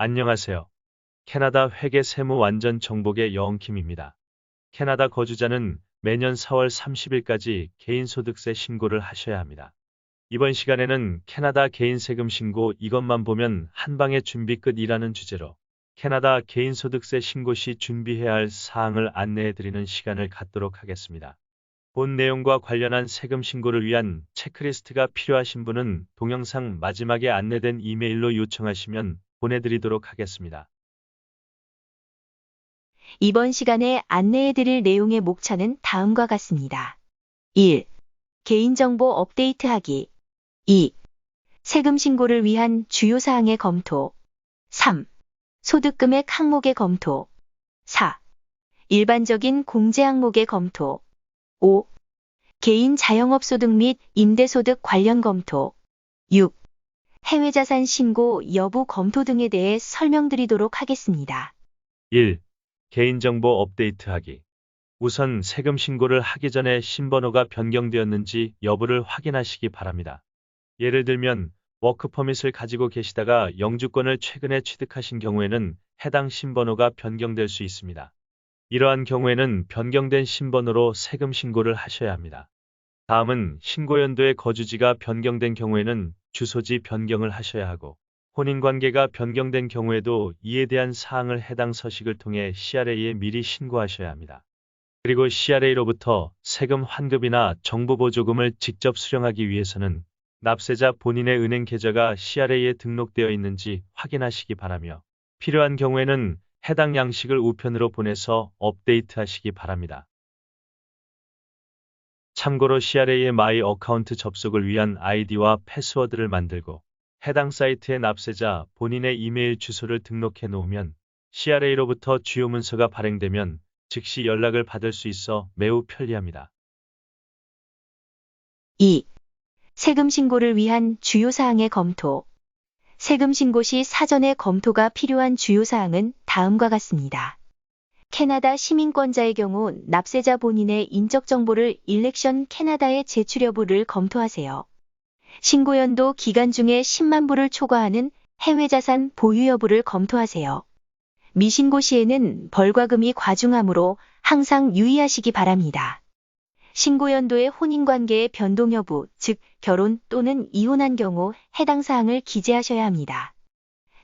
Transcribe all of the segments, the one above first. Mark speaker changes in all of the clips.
Speaker 1: 안녕하세요. 캐나다 회계 세무 완전 정복의 여왕킴입니다. 캐나다 거주자는 매년 4월 30일까지 개인소득세 신고를 하셔야 합니다. 이번 시간에는 캐나다 개인세금 신고 이것만 보면 한방에 준비 끝이라는 주제로 캐나다 개인소득세 신고 시 준비해야 할 사항을 안내해 드리는 시간을 갖도록 하겠습니다. 본 내용과 관련한 세금 신고를 위한 체크리스트가 필요하신 분은 동영상 마지막에 안내된 이메일로 요청하시면 보내드리도록 하겠습니다.
Speaker 2: 이번 시간에 안내해 드릴 내용의 목차는 다음과 같습니다. 1. 개인정보 업데이트하기. 2. 세금 신고를 위한 주요 사항의 검토. 3. 소득금액 항목의 검토. 4. 일반적인 공제 항목의 검토. 5. 개인 자영업 소득 및 임대소득 관련 검토. 6. 해외 자산 신고 여부 검토 등에 대해 설명드리도록 하겠습니다.
Speaker 1: 1. 개인정보 업데이트하기. 우선 세금 신고를 하기 전에 신번호가 변경되었는지 여부를 확인하시기 바랍니다. 예를 들면 워크퍼밋을 가지고 계시다가 영주권을 최근에 취득하신 경우에는 해당 신번호가 변경될 수 있습니다. 이러한 경우에는 변경된 신번호로 세금 신고를 하셔야 합니다. 다음은 신고연도의 거주지가 변경된 경우에는 주소지 변경을 하셔야 하고, 혼인관계가 변경된 경우에도 이에 대한 사항을 해당 서식을 통해 CRA에 미리 신고하셔야 합니다. 그리고 CRA로부터 세금 환급이나 정부보조금을 직접 수령하기 위해서는 납세자 본인의 은행 계좌가 CRA에 등록되어 있는지 확인하시기 바라며, 필요한 경우에는 해당 양식을 우편으로 보내서 업데이트하시기 바랍니다. 참고로 CRA의 마이 어카운트 접속을 위한 아이디와 패스워드를 만들고 해당 사이트의 납세자 본인의 이메일 주소를 등록해 놓으면 CRA로부터 주요 문서가 발행되면 즉시 연락을 받을 수 있어 매우 편리합니다.
Speaker 2: 2. 세금 신고를 위한 주요 사항의 검토. 세금 신고 시 사전에 검토가 필요한 주요 사항은 다음과 같습니다. 캐나다 시민권자의 경우 납세자 본인의 인적 정보를 일렉션 캐나다에 제출 여부를 검토하세요. 신고연도 기간 중에 10만 불을 초과하는 해외 자산 보유 여부를 검토하세요. 미신고 시에는 벌과금이 과중하므로 항상 유의하시기 바랍니다. 신고연도의 혼인관계의 변동 여부, 즉 결혼 또는 이혼한 경우 해당 사항을 기재하셔야 합니다.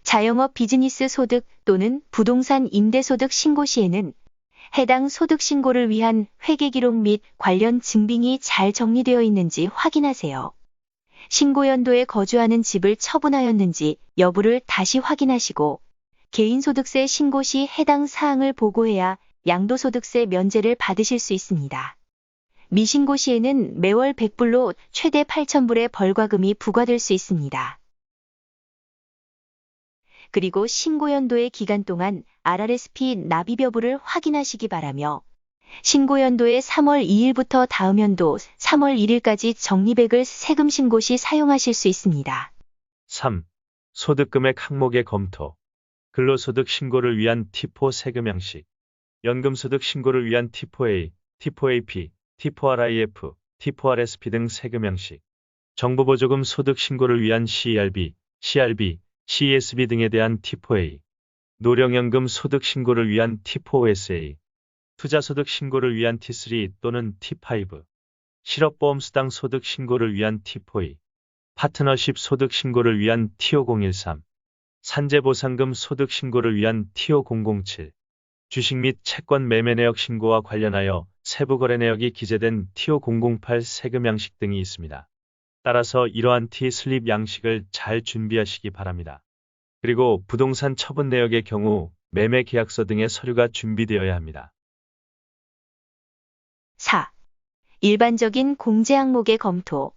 Speaker 2: 자영업 비즈니스 소득 또는 부동산 임대소득 신고 시에는 해당 소득 신고를 위한 회계 기록 및 관련 증빙이 잘 정리되어 있는지 확인하세요. 신고연도에 거주하는 집을 처분하였는지 여부를 다시 확인하시고, 개인소득세 신고 시 해당 사항을 보고해야 양도소득세 면제를 받으실 수 있습니다. 미신고 시에는 매월 100불로 최대 8,000불의 벌과금이 부과될 수 있습니다. 그리고 신고연도의 기간 동안 RRSP 납입 여부를 확인하시기 바라며, 신고연도의 3월 2일부터 다음 연도 3월 1일까지 적립액을 세금 신고 시 사용하실 수 있습니다.
Speaker 1: 3. 소득금액 항목의 검토. 근로소득 신고를 위한 T4 세금 양식, 연금소득 신고를 위한 T4A, T4AP, T4RIF, T4RSP 등 세금 양식, 정부보조금 소득 신고를 위한 CRB, CRB, CESB 등에 대한 T4A, 노령연금 소득 신고를 위한 T4SA, 투자소득 신고를 위한 T3 또는 T5, 실업보험수당 소득 신고를 위한 T4E, 파트너십 소득 신고를 위한 T5013, 산재보상금 소득 신고를 위한 T5007, 주식 및 채권 매매 내역 신고와 관련하여 세부 거래 내역이 기재된 T5008 세금 양식 등이 있습니다. 따라서 이러한 T 슬립 양식을 잘 준비하시기 바랍니다. 그리고 부동산 처분 내역의 경우 매매 계약서 등의 서류가 준비되어야 합니다.
Speaker 2: 4. 일반적인 공제 항목의 검토.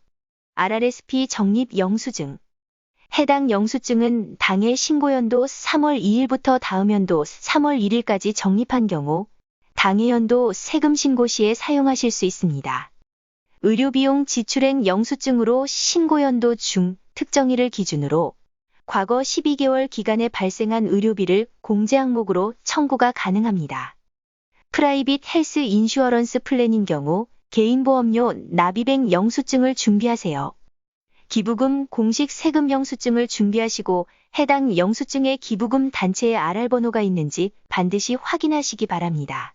Speaker 2: RRSP 적립 영수증. 해당 영수증은 당해 신고연도 3월 2일부터 다음 연도 3월 1일까지 적립한 경우 당해 연도 세금 신고 시에 사용하실 수 있습니다. 의료비용 지출행 영수증으로 신고연도 중 특정일을 기준으로 과거 12개월 기간에 발생한 의료비를 공제 항목으로 청구가 가능합니다. 프라이빗 헬스 인슈어런스 플랜인 경우 개인보험료 납입액 영수증을 준비하세요. 기부금 공식 세금 영수증을 준비하시고 해당 영수증에 기부금 단체의 RR번호가 있는지 반드시 확인하시기 바랍니다.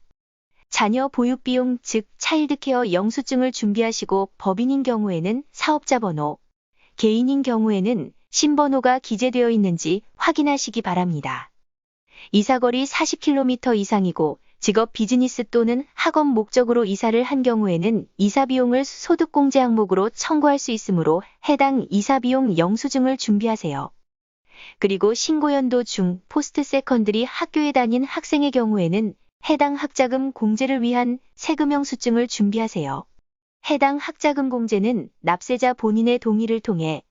Speaker 2: 자녀 보육비용 즉 차일드케어 영수증을 준비하시고 법인인 경우에는 사업자 번호, 개인인 경우에는 신번호가 기재되어 있는지 확인하시기 바랍니다. 이사거리 40km 이상이고 직업 비즈니스 또는 학업 목적으로 이사를 한 경우에는 이사비용을 소득공제 항목으로 청구할 수 있으므로 해당 이사비용 영수증을 준비하세요. 그리고 신고연도 중 포스트 세컨드리 학교에 다닌 학생의 경우에는 해당 학자금 공제를 위한 세금 영수증을 준비하세요. 해당 학자금 공제는 납세자 본인의 동의를 통해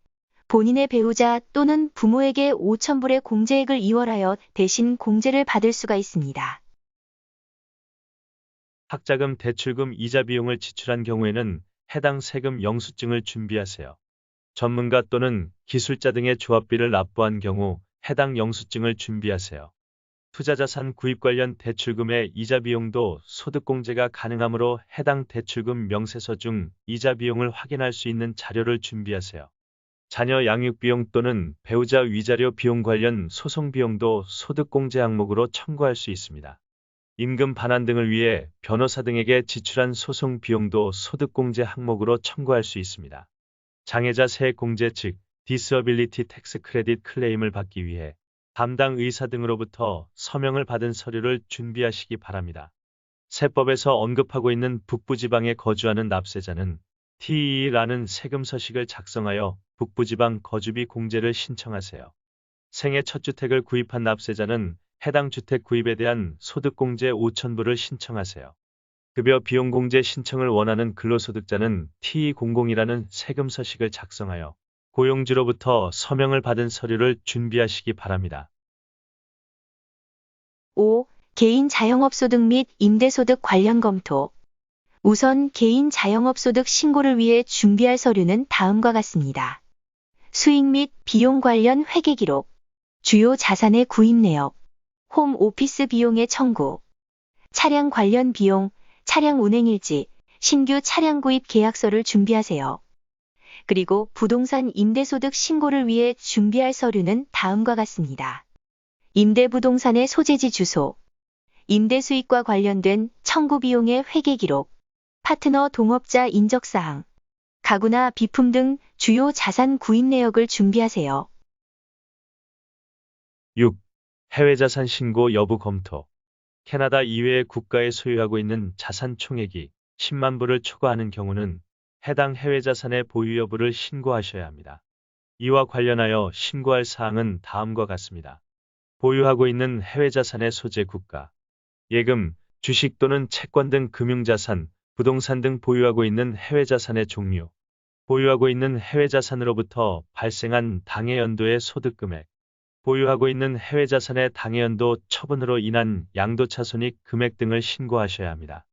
Speaker 2: 본인의 배우자 또는 부모에게 5,000불의 공제액을 이월하여 대신 공제를 받을 수가 있습니다.
Speaker 1: 학자금 대출금 이자 비용을 지출한 경우에는 해당 세금 영수증을 준비하세요. 전문가 또는 기술자 등의 조합비를 납부한 경우 해당 영수증을 준비하세요. 투자자산 구입 관련 대출금의 이자 비용도 소득공제가 가능하므로 해당 대출금 명세서 중 이자 비용을 확인할 수 있는 자료를 준비하세요. 자녀 양육 비용 또는 배우자 위자료 비용 관련 소송 비용도 소득공제 항목으로 청구할 수 있습니다. 임금 반환 등을 위해 변호사 등에게 지출한 소송 비용도 소득공제 항목으로 청구할 수 있습니다. 장애자 세액공제 즉 디스어빌리티 텍스 크레딧 클레임을 받기 위해 담당 의사 등으로부터 서명을 받은 서류를 준비하시기 바랍니다. 세법에서 언급하고 있는 북부지방에 거주하는 납세자는 TE라는 세금 서식을 작성하여 북부지방 거주비 공제를 신청하세요. 생애 첫 주택을 구입한 납세자는 해당 주택 구입에 대한 소득공제 5,000불을 신청하세요. 급여 비용 공제 신청을 원하는 근로소득자는 TE00이라는 세금 서식을 작성하여 고용주로부터 서명을 받은 서류를 준비하시기 바랍니다.
Speaker 2: 5. 개인 자영업소득 및 임대소득 관련 검토. 우선 개인 자영업소득 신고를 위해 준비할 서류는 다음과 같습니다. 수익 및 비용 관련 회계 기록, 주요 자산의 구입 내역, 홈 오피스 비용의 청구, 차량 관련 비용, 차량 운행일지, 신규 차량 구입 계약서를 준비하세요. 그리고 부동산 임대소득 신고를 위해 준비할 서류는 다음과 같습니다. 임대부동산의 소재지 주소, 임대수익과 관련된 청구 비용의 회계 기록, 파트너 동업자 인적사항, 가구나 비품 등 주요 자산 구입 내역을 준비하세요.
Speaker 1: 6. 해외자산 신고 여부 검토. 캐나다 이외의 국가에 소유하고 있는 자산 총액이 10만 불을 초과하는 경우는 해당 해외자산의 보유 여부를 신고하셔야 합니다. 이와 관련하여 신고할 사항은 다음과 같습니다. 보유하고 있는 해외자산의 소재 국가, 예금, 주식 또는 채권 등 금융자산, 부동산 등 보유하고 있는 해외자산의 종류, 보유하고 있는 해외자산으로부터 발생한 당해연도의 소득금액, 보유하고 있는 해외자산의 당해연도 처분으로 인한 양도차손익 금액 등을 신고하셔야 합니다.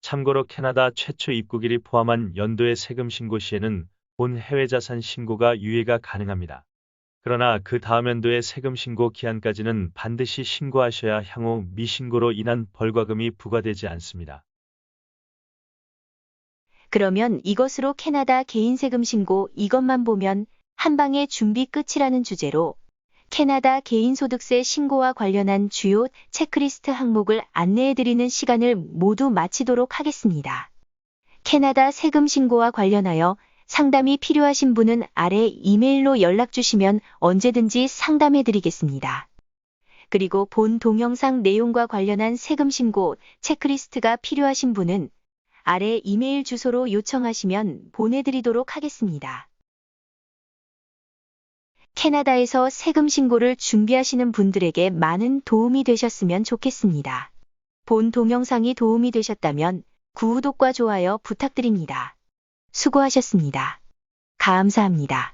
Speaker 1: 참고로 캐나다 최초 입국일이 포함한 연도의 세금 신고 시에는 본 해외자산 신고가 유예가 가능합니다. 그러나 그 다음 연도의 세금 신고 기한까지는 반드시 신고하셔야 향후 미신고로 인한 벌과금이 부과되지 않습니다.
Speaker 2: 그러면 이것으로 캐나다 개인 세금 신고 이것만 보면 한방에 준비 끝이라는 주제로 캐나다 개인소득세 신고와 관련한 주요 체크리스트 항목을 안내해드리는 시간을 모두 마치도록 하겠습니다. 캐나다 세금 신고와 관련하여 상담이 필요하신 분은 아래 이메일로 연락 주시면 언제든지 상담해드리겠습니다. 그리고 본 동영상 내용과 관련한 세금 신고 체크리스트가 필요하신 분은 아래 이메일 주소로 요청하시면 보내드리도록 하겠습니다. 캐나다에서 세금 신고를 준비하시는 분들에게 많은 도움이 되셨으면 좋겠습니다. 본 동영상이 도움이 되셨다면 구독과 좋아요 부탁드립니다. 수고하셨습니다. 감사합니다.